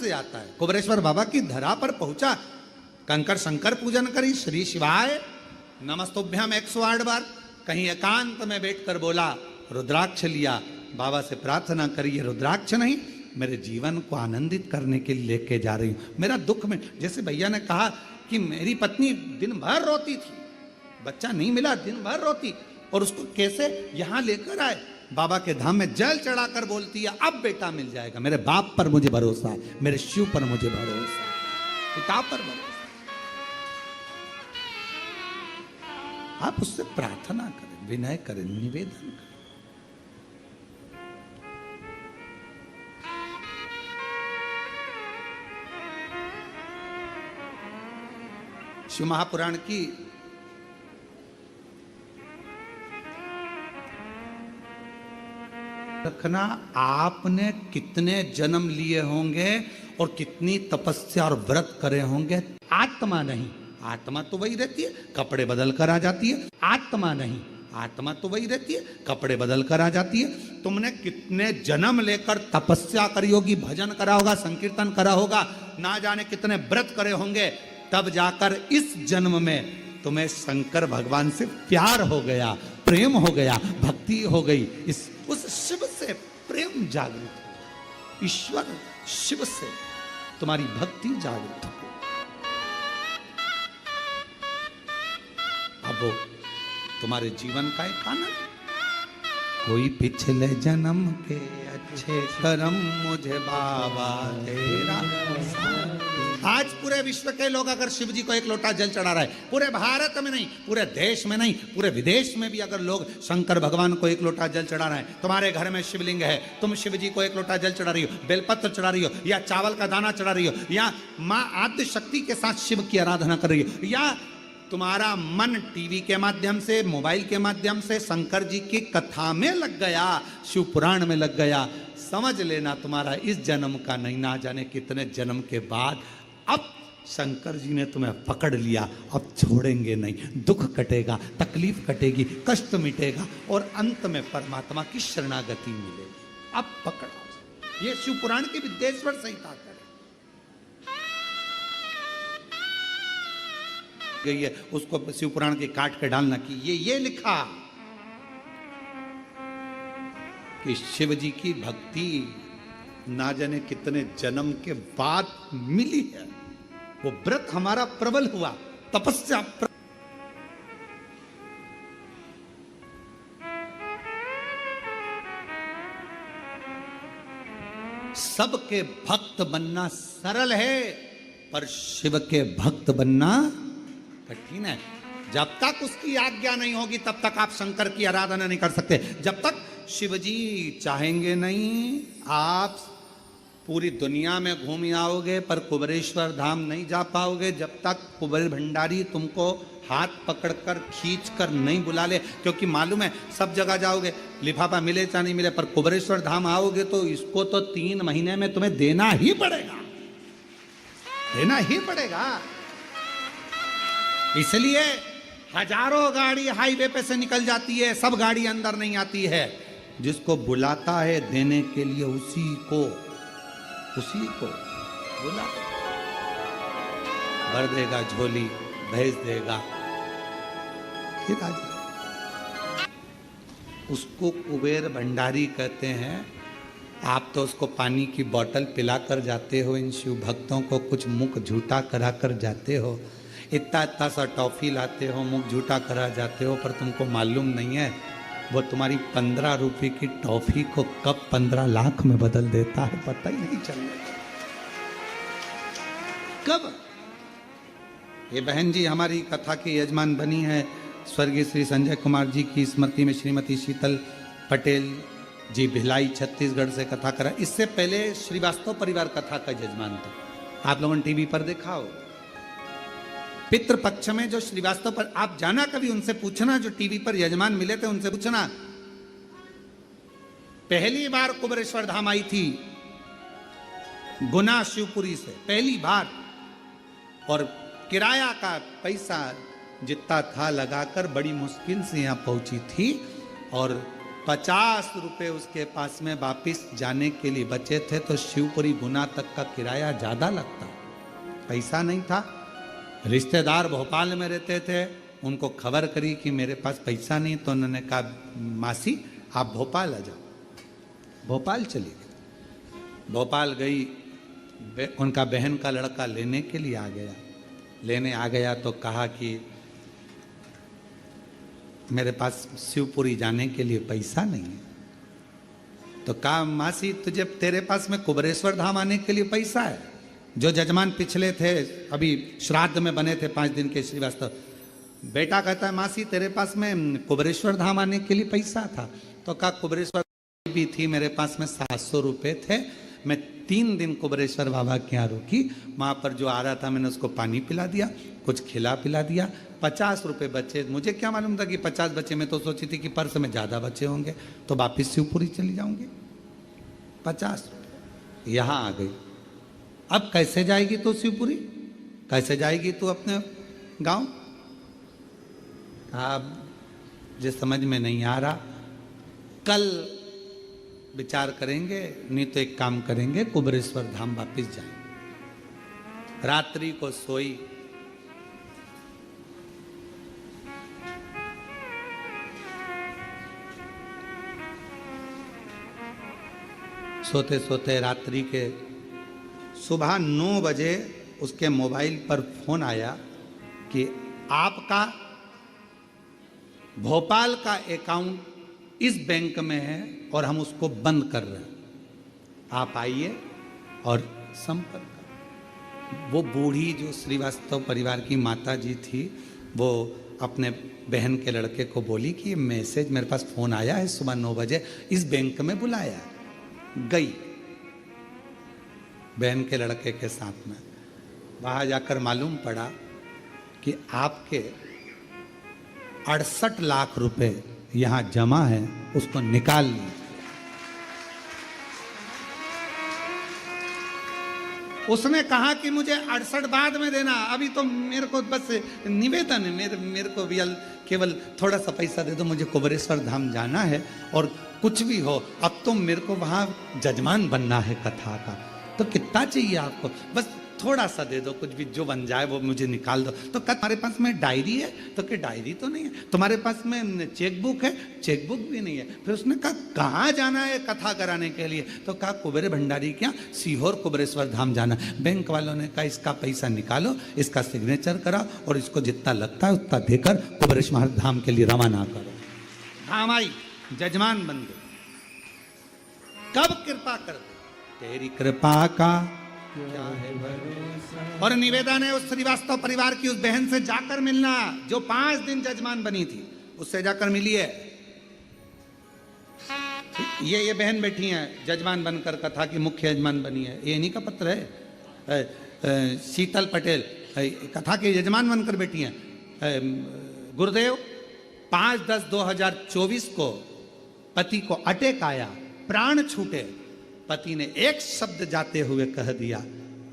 से आता है। कुबेरेश्वर बाबा की धरा पर पहुंचा, कंकर शंकर पूजन करी, श्री शिवाय नमस्तुभ्यम 108 बार, कहीं एकांत में बैठकर बोला, रुद्राक्ष लिया, बाबा से प्रार्थना करी, ये रुद्राक्ष नहीं, मेरे जीवन को आनंदित करने के लिए लेके जा रही हूं। मेरा दुख में, जैसे भैया ने कहा कि मेरी पत्नी दिन भर रोती थी, बच्चा नहीं मिला, दिन भर रोती, और उसको कैसे यहां लेकर आए, बाबा के धाम में जल चढ़ाकर बोलती है अब बेटा मिल जाएगा। मेरे बाप पर मुझे भरोसा है, मेरे शिव पर मुझे भरोसा है, पिता पर भरोसा। आप उससे प्रार्थना करें, विनय करें, निवेदन करें। शिव महापुराण की रखना, आपने कितने जन्म लिए होंगे और कितनी तपस्या और व्रत करे होंगे, आत्मा नहीं, आत्मा तो वही रहती है, कपड़े बदल कर आ जाती है। आत्मा नहीं, आत्मा तो वही रहती है, कपड़े बदल कर आ जाती है। तुमने कितने जन्म लेकर तपस्या करी होगी, भजन करा होगा, संकीर्तन करा होगा, ना जाने कितने व्रत करे होंगे, तब जाकर इस जन्म में तुम्हें शंकर भगवान से प्यार हो गया, प्रेम हो गया, भक्ति हो गई, इस उस शिव से प्रेम जागृत हो, ईश्वर शिव से तुम्हारी भक्ति जागृत हो। अब वो तुम्हारे जीवन का एक आनंद, कोई पिछले जन्म के अच्छे कर्म मुझे बाबा तेरा। आज पूरे विश्व के लोग अगर शिव जी को एक लोटा जल चढ़ा रहा है, पूरे भारत में नहीं, पूरे देश में नहीं, पूरे विदेश में भी अगर लोग शंकर भगवान को एक लोटा जल चढ़ा रहे हैं, तुम्हारे घर में शिवलिंग है, तुम शिव जी को एक लोटा जल चढ़ा रही हो, बेलपत्र चढ़ा रही हो, या चावल का दाना चढ़ा रही हो, या माँ आद्य शक्ति के साथ शिव की आराधना कर रही हो, या तुम्हारा मन टीवी के माध्यम से, मोबाइल के माध्यम से शंकर जी की कथा में लग गया, शिव पुराण में लग गया, समझ लेना तुम्हारा इस जन्म का नहीं, ना जाने कितने जन्म के बाद अब शंकर जी ने तुम्हें पकड़ लिया, अब छोड़ेंगे नहीं, दुख कटेगा, तकलीफ कटेगी, कष्ट मिटेगा और अंत में परमात्मा की शरणागति मिलेगी। अब पकड़ो, ये शिव पुराण की विद्येश्वर संहिता है, गई है, उसको शिव पुराण के काट के डालना कि ये लिखा कि शिव जी की भक्ति ना जाने कितने जन्म के बाद मिली है, वो व्रत हमारा प्रबल हुआ, तपस्या सबके भक्त बनना सरल है, पर शिव के भक्त बनना कठिन है। जब तक उसकी आज्ञा नहीं होगी तब तक आप शंकर की आराधना नहीं कर सकते। जब तक शिव जी चाहेंगे नहीं, आप पूरी दुनिया में घूम आओगे पर कुबेरेश्वर धाम नहीं जा पाओगे जब तक कुबेर भंडारी तुमको हाथ पकड़कर खींचकर नहीं बुला ले। क्योंकि मालूम है सब जगह जाओगे, लिफाफा मिले चाहे नहीं मिले, पर कुबेरेश्वर धाम आओगे तो इसको तो 3 महीने में तुम्हें देना ही पड़ेगा, देना ही पड़ेगा। इसलिए हजारों गाड़ी हाईवे पे से निकल जाती है, सब गाड़ी अंदर नहीं आती है। जिसको बुलाता है देने के लिए उसी को बुला, भर देगा झोली, भेज देगा, फिर आ जाए। उसको कुबेर भंडारी कहते हैं। आप तो उसको पानी की बोतल पिलाकर जाते हो, इन शिव भक्तों को कुछ मुख झूठा करा कर जाते हो, इतना सा टॉफी लाते हो, मुख झूठा करा जाते हो, पर तुमको मालूम नहीं है वो तुम्हारी 15 रुपए की टॉफी को कब 15 लाख में बदल देता है, पता ही नहीं चलता कब। ये बहन जी हमारी कथा की यजमान बनी है, स्वर्गीय श्री संजय कुमार जी की स्मृति में श्रीमती शीतल पटेल जी भिलाई छत्तीसगढ़ से कथा करा। इससे पहले श्रीवास्तव परिवार कथा का यजमान था, आप लोगों ने टीवी पर देखा हो। पितृपक्ष में जो श्रीवास्तव पर, आप जाना कभी उनसे पूछना, जो टीवी पर यजमान मिले थे उनसे पूछना। पहली बार कुबेरेश्वर धाम आई थी गुना शिवपुरी से, पहली बार, और किराया का पैसा जितना था लगाकर बड़ी मुश्किल से यहां पहुंची थी। और 50 रुपए उसके पास में वापिस जाने के लिए बचे थे, तो शिवपुरी गुना तक का किराया ज्यादा लगता, पैसा नहीं था। रिश्तेदार भोपाल में रहते थे, उनको खबर करी कि मेरे पास पैसा नहीं, तो उन्होंने कहा मासी आप भोपाल आ जाओ। भोपाल चली गई। भोपाल गई, उनका बहन का लड़का लेने के लिए आ गया। लेने आ गया तो कहा कि मेरे पास शिवपुरी जाने के लिए पैसा नहीं है। तो कहा मासी तुझे, तेरे पास में कुबरेश्वर धाम आने के लिए पैसा है? जो जजमान पिछले थे, अभी श्राद्ध में बने थे 5 दिन के श्रीवास्तव, बेटा कहता है मासी तेरे पास में कुबरेश्वर धाम आने के लिए पैसा था? तो कहा कुबरेश्वर भी थी, मेरे पास में 700 रुपये थे, मैं 3 दिन कुबरेश्वर बाबा के यहाँ रुकी, वहाँ पर जो आ रहा था मैंने उसको पानी पिला दिया, कुछ खिला पिला दिया, 50 रुपये बचे। मुझे क्या मालूम था कि 50 बचे, मैं तो सोची थी कि पर्स में ज़्यादा बचे होंगे तो वापिस शिवपुरी चली जाऊंगी। 50 रुपये यहाँ आ गई। अब कैसे जाएगी तू शिवपुरी, कैसे जाएगी तू अपने गांव? अब जिस समझ में नहीं आ रहा, कल विचार करेंगे, नहीं तो एक काम करेंगे, कुबरेश्वर धाम वापिस जाएंगे। रात्रि को सोई, सोते सोते रात्रि के सुबह 9 बजे उसके मोबाइल पर फोन आया कि आपका भोपाल का अकाउंट इस बैंक में है और हम उसको बंद कर रहे हैं, आप आइए और संपर्क करें। वो बूढ़ी जो श्रीवास्तव परिवार की माता जी थी, वो अपने बहन के लड़के को बोली कि ये मैसेज मेरे पास फोन आया है सुबह 9 बजे, इस बैंक में बुलाया है। गई बहन के लड़के के साथ में, वहां जाकर मालूम पड़ा कि आपके 68 लाख रुपए यहां जमा है, उसको निकाल लीजिए। उसने कहा कि मुझे 68 बाद में देना, अभी तो मेरे को बस निवेदन है, मेरे को भी केवल थोड़ा सा पैसा दे दो, मुझे कुबरेश्वर धाम जाना है और कुछ भी हो, अब तो मेरे को वहां जजमान बनना है कथा का, तो कितना चाहिए आपको? बस थोड़ा सा दे दो, कुछ भी जो बन जाए वो मुझे निकाल दो। तो क्या तुम्हारे पास में डायरी है? तो क्या डायरी तो नहीं है। तुम्हारे पास में चेकबुक है? चेकबुक भी नहीं है। फिर उसने कहा कहाँ जाना है कथा कराने के लिए? तो कहा कुबेर भंडारी क्या सीहोर कुबरेश्वर धाम जाना। बैंक वालों ने कहा इसका पैसा निकालो, इसका सिग्नेचर कराओ और इसको जितना लगता है उतना देकर कुबरेश्वर धाम के लिए रवाना करो। धाम आई, जजमान बन गए। कब कृपा कर तेरी कृपा का क्या है भरोसा। और निवेदन है उस श्रीवास्तव परिवार की उस बहन से जाकर मिलना जो 5 दिन जजमान बनी थी, उससे जाकर मिलिए। ये बहन बैठी है जजमान बनकर, कथा की मुख्य यजमान बनी है। ये इन्हीं का पत्र है, शीतल पटेल कथा के यजमान बनकर बैठी हैं। गुरुदेव 5/10/2024 को पति को अटैक आया, प्राण छूटे। पति ने एक शब्द जाते हुए कह दिया,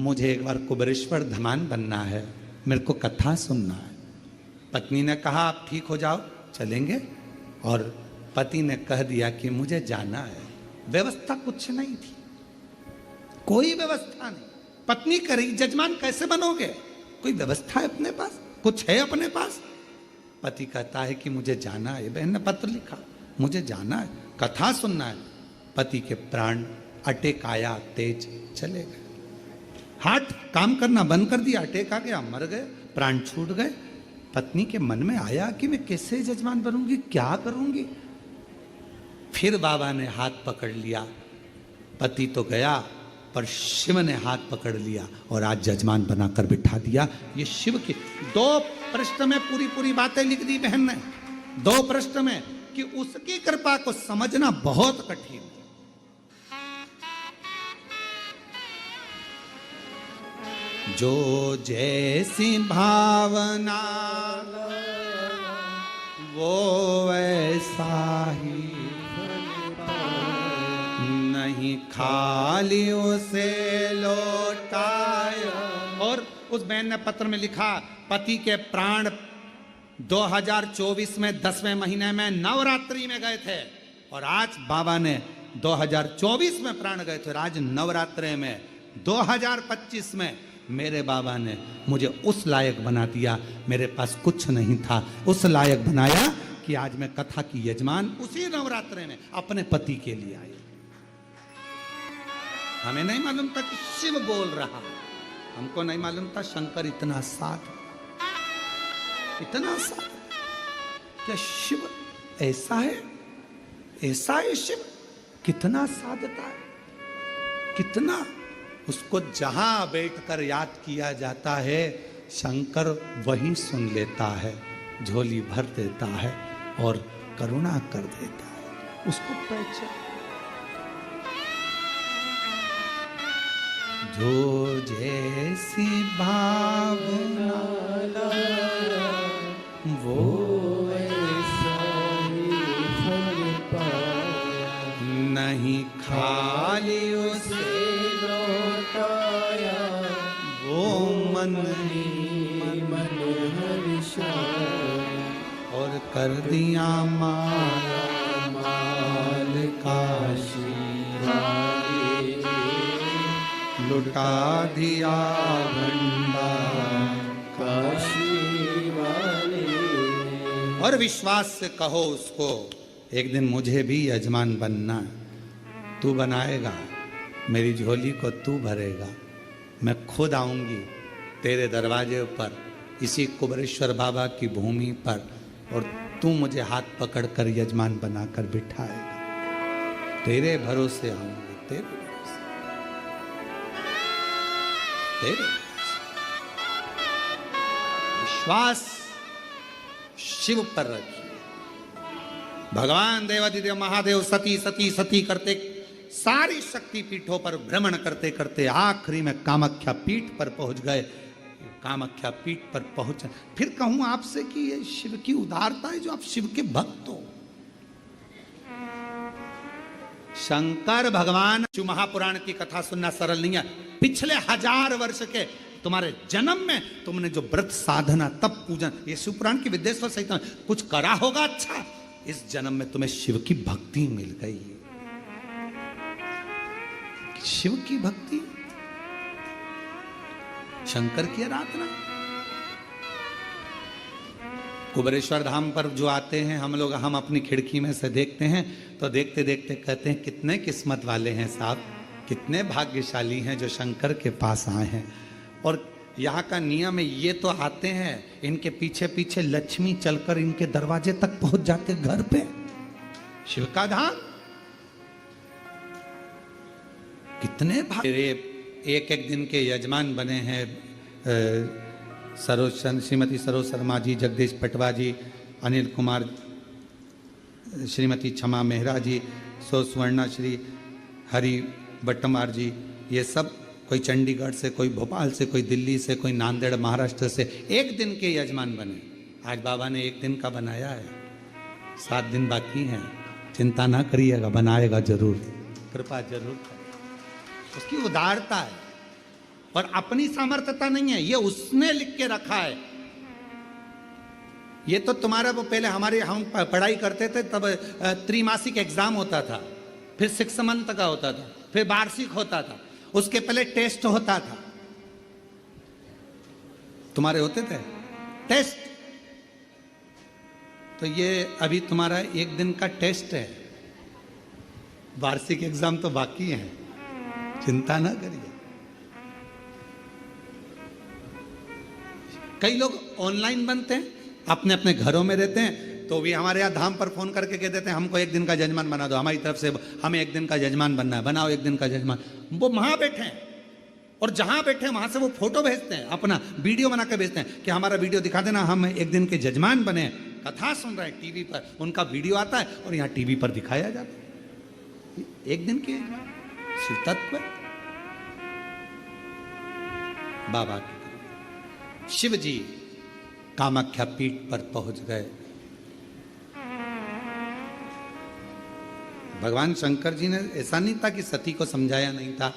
मुझे एक बार कुबरेश्वर धमान बनना है, मेरे को कथा सुनना है। पत्नी ने कहा आप ठीक हो जाओ चलेंगे, और पति ने कह दिया कि मुझे जाना है। व्यवस्था कुछ नहीं थी, कोई व्यवस्था नहीं। पत्नी कह रही जजमान कैसे बनोगे, कोई व्यवस्था है अपने पास, कुछ है अपने पास? पति कहता है कि मुझे जाना है। बहन ने पत्र लिखा, मुझे जाना है, कथा सुनना है। पति के प्राण अटैक आया, तेज चले गए, हार्ट काम करना बंद कर दिया, अटैक आ गया, मर गए, प्राण छूट गए। पत्नी के मन में आया कि मैं कैसे जजमान बनूंगी, क्या करूंगी। फिर बाबा ने हाथ पकड़ लिया, पति तो गया पर शिव ने हाथ पकड़ लिया और आज जजमान बनाकर बिठा दिया। ये शिव की 2 पृष्ठ में पूरी बातें लिख दी बहन ने, 2 पृष्ठ में, कि उसकी कृपा को समझना बहुत कठिन। जो जैसी भावना वो वैसा ही, नहीं खाली उसे लौटाया। और उस बहन ने पत्र में लिखा, पति के प्राण 2024 में 10वें महीने में नवरात्रि में गए थे। और आज बाबा ने 2024 में प्राण गए थे, आज नवरात्रे में 2025 में मेरे बाबा ने मुझे उस लायक बना दिया। मेरे पास कुछ नहीं था, उस लायक बनाया कि आज मैं कथा की यजमान उसी नवरात्रे में अपने पति के लिए आई। हमें नहीं मालूम था कि शिव बोल रहा, हमको नहीं मालूम था शंकर इतना साध, इतना साध। क्या शिव ऐसा है? ऐसा है शिव, कितना साधता है, कितना उसको जहां बैठकर याद किया जाता है शंकर वही सुन लेता है, झोली भर देता है और करुणा कर देता है। उसको पहचान, जो जैसी भावना वो ऐसा ही फल पाया, नहीं खाली उसे लौटाया, वो मन ही मन हर्षाया, और कर दिया माया माल काशी, लुटा दिया भंडार काशी वाले। और विश्वास से कहो उसको, एक दिन मुझे भी यजमान बनना, तू बनाएगा, मेरी झोली को तू भरेगा, मैं खुद आऊंगी तेरे दरवाजे पर, इसी कुबरेश्वर बाबा की भूमि पर, और तू मुझे हाथ पकड़कर यजमान बनाकर बिठाएगा। तेरे भरोसे आऊंगी, तेरे भरोसे, तेरे विश्वास शिव पर रखिए। भगवान देवाधिदेव महादेव सती सती सती करते सारी शक्ति पीठों पर भ्रमण करते करते आखिरी में कामाख्या पीठ पर पहुंच गए। कामाख्या पीठ पर पहुंचे, फिर कहूं आपसे कि ये शिव की उदारता है जो आप शिव के भक्त हो। शंकर भगवान, शिव महापुराण की कथा सुनना सरल नहीं है। पिछले 1000 वर्ष के तुम्हारे जन्म में तुमने जो व्रत साधना तप पूजन, ये शिव पुराण की विद्येश्वर सहित कुछ करा होगा अच्छा, इस जन्म में तुम्हें शिव की भक्ति मिल गई है। शिव की भक्ति, शंकर की आराधना। कुबरेश्वर धाम पर जो आते हैं हम लोग, हम अपनी खिड़की में से देखते हैं तो देखते देखते कहते हैं कितने किस्मत वाले हैं साहब, कितने भाग्यशाली हैं जो शंकर के पास आए हैं। और यहाँ का नियम है, ये तो आते हैं, इनके पीछे पीछे लक्ष्मी चलकर इनके दरवाजे तक पहुंच जाते घर पे। शिव का धाम कितने एक एक दिन के यजमान बने हैं। श्रीमती सरोज शर्मा जी, जगदीश पटवा जी, अनिल कुमार, श्रीमती क्षमा मेहरा जी, सुवर्णा श्री हरि बट्टमार जी, ये सब कोई चंडीगढ़ से, कोई भोपाल से, कोई दिल्ली से, कोई नांदेड़ महाराष्ट्र से एक दिन के यजमान बने। आज बाबा ने एक दिन का बनाया है, 7 दिन बाकी हैं, चिंता ना करिएगा, बनाएगा जरूर, कृपा जरूर करें। उसकी उदारता है और अपनी सामर्थ्यता नहीं है, ये उसने लिख के रखा है। ये तो तुम्हारा, वो पहले हमारे, हम पढ़ाई करते थे तब त्रिमासिक एग्जाम होता था, फिर 6 मंथ का होता था, फिर वार्षिक होता था, उसके पहले टेस्ट होता था। तुम्हारे होते थे टेस्ट? तो ये अभी तुम्हारा एक दिन का टेस्ट है, वार्षिक एग्जाम तो बाकी है, चिंता ना करिए। कई लोग ऑनलाइन बनते हैं, अपने अपने घरों में रहते हैं, तो भी हमारे यहाँ धाम पर फोन करके कह देते हैं हमको एक दिन का जजमान बना दो, हमारी तरफ से हमें एक दिन का जजमान बनना है, बनाओ एक दिन का जजमान। वो वहां बैठे हैं और जहां बैठे हैं वहां से वो फोटो भेजते हैं, अपना वीडियो बना के भेजते हैं कि हमारा वीडियो दिखा देना, हम एक दिन के जजमान बने। कथा सुन रहे हैं टीवी पर, उनका वीडियो आता है और यहाँ टीवी पर दिखाया जाता है। एक दिन के शिव तत्व बाबा की। शिव जी कामाख्या पीठ पर पहुंच गए। भगवान शंकर जी ने ऐसा नहीं था कि सती को समझाया नहीं था,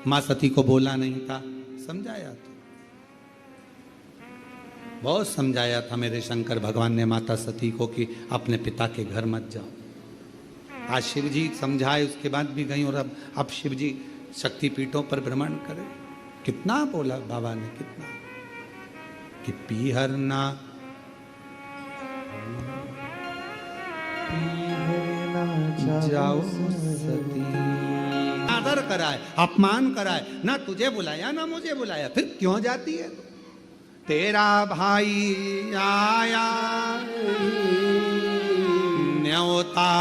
मां सती को बोला नहीं था, समझाया था, बहुत समझाया था मेरे शंकर भगवान ने माता सती को कि अपने पिता के घर मत जाओ। आज शिव जी समझाए उसके बाद भी गई, और अब शिव जी शक्तिपीठों पर भ्रमण करे। कितना बोला बाबा ने, कितना कि पीहरना जाओ सती, आदर कराए, अपमान कराए, ना तुझे बुलाया ना मुझे बुलाया, फिर क्यों जाती है? तेरा भाई आया न्योता,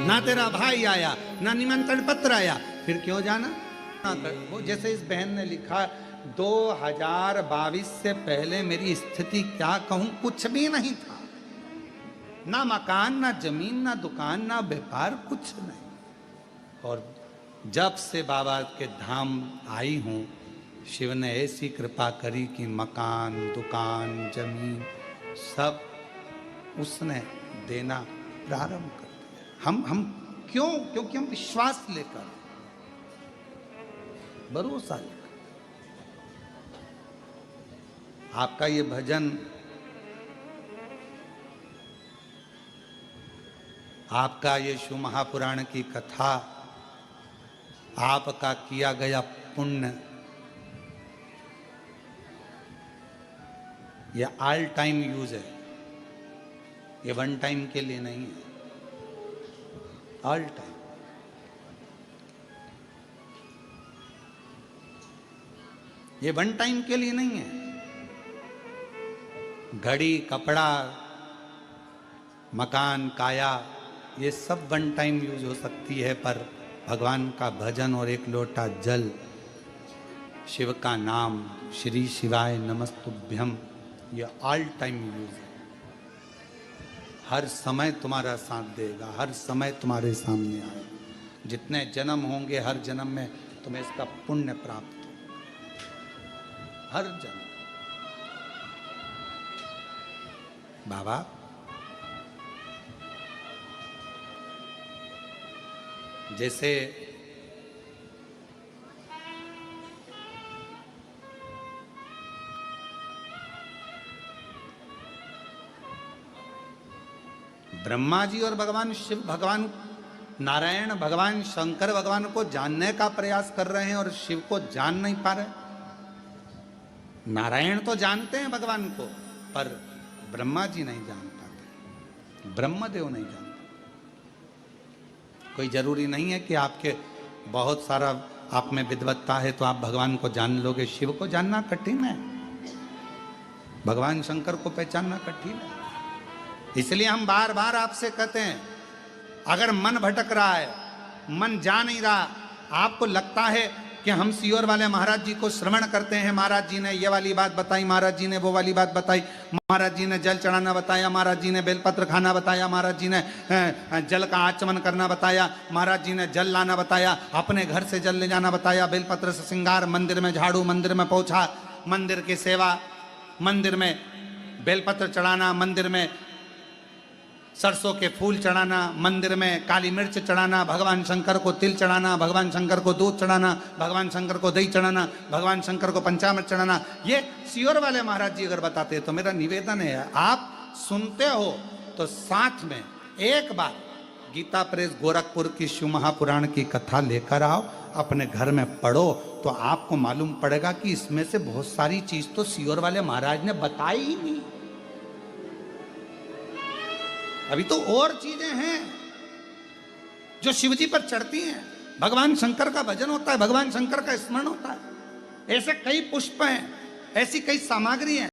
ना तेरा भाई आया ना निमंत्रण पत्र आया, फिर क्यों जाना? वो जैसे इस बहन ने लिखा, 2022 से पहले मेरी स्थिति क्या कहूं, कुछ भी नहीं था, ना मकान ना जमीन ना दुकान ना व्यापार, कुछ नहीं। और जब से बाबा के धाम आई हूं, शिव ने ऐसी कृपा करी कि मकान दुकान जमीन सब उसने देना प्रारंभ कर दिया। हम क्यों? क्योंकि हम विश्वास लेकर, भरोसा लेकर। आपका ये भजन, आपका ये शिव महापुराण की कथा, आपका किया गया पुण्य, ये ऑल टाइम यूज है, ये वन टाइम के लिए नहीं है, ऑल टाइम। ये वन टाइम के लिए नहीं है। घड़ी, कपड़ा, मकान, काया, ये सब वन टाइम यूज हो सकती है, पर भगवान का भजन और एक लोटा जल, शिव का नाम, श्री शिवाय नमस्तुभ्यम, ये ऑल टाइम यूज है। हर समय तुम्हारा साथ देगा, हर समय तुम्हारे सामने आएगा। जितने जन्म होंगे, हर जन्म में तुम्हें इसका पुण्य प्राप्त हो, हर जन्म। बाबा जैसे ब्रह्मा जी और भगवान शिव, भगवान नारायण, भगवान शंकर भगवान को जानने का प्रयास कर रहे हैं और शिव को जान नहीं पा रहे। नारायण तो जानते हैं भगवान को, पर ब्रह्मा जी नहीं जान पाते, ब्रह्मदेव नहीं जानते। कोई जरूरी नहीं है कि आपके बहुत सारा आप में विद्वत्ता है तो आप भगवान को जान लोगे। शिव को जानना कठिन है, भगवान शंकर को पहचानना कठिन है। इसलिए हम बार बार आपसे कहते हैं, अगर मन भटक रहा है, मन जा नहीं रहा, आपको लगता है कि हम सीहोर वाले महाराज जी को श्रवण करते हैं, महाराज जी ने ये वाली बात बताई, महाराज जी ने वो वाली बात बताई, महाराज जी ने जल चढ़ाना बताया, महाराज जी ने बेलपत्र खाना बताया, महाराज जी ने जल का आचमन करना बताया, महाराज जी ने जल लाना बताया, अपने घर से जल ले जाना बताया, बेलपत्र से श्रृंगार, मंदिर में झाड़ू, मंदिर में पोछा, मंदिर की सेवा, मंदिर में बेलपत्र चढ़ाना, मंदिर में सरसों के फूल चढ़ाना, मंदिर में काली मिर्च चढ़ाना, भगवान शंकर को तिल चढ़ाना, भगवान शंकर को दूध चढ़ाना, भगवान शंकर को दही चढ़ाना, भगवान शंकर को पंचामृत चढ़ाना। ये सीहोर वाले महाराज जी अगर बताते हैं तो मेरा निवेदन है, आप सुनते हो तो साथ में एक बार गीता प्रेस गोरखपुर की शिव महापुराण की कथा लेकर आओ, अपने घर में पढ़ो, तो आपको मालूम पड़ेगा कि इसमें से बहुत सारी चीज तो सीहोर वाले महाराज ने बताई ही नहीं। अभी तो और चीजें हैं जो शिवजी पर चढ़ती हैं। भगवान शंकर का भजन होता है, भगवान शंकर का स्मरण होता है, ऐसे कई पुष्प हैं, ऐसी कई सामग्री है।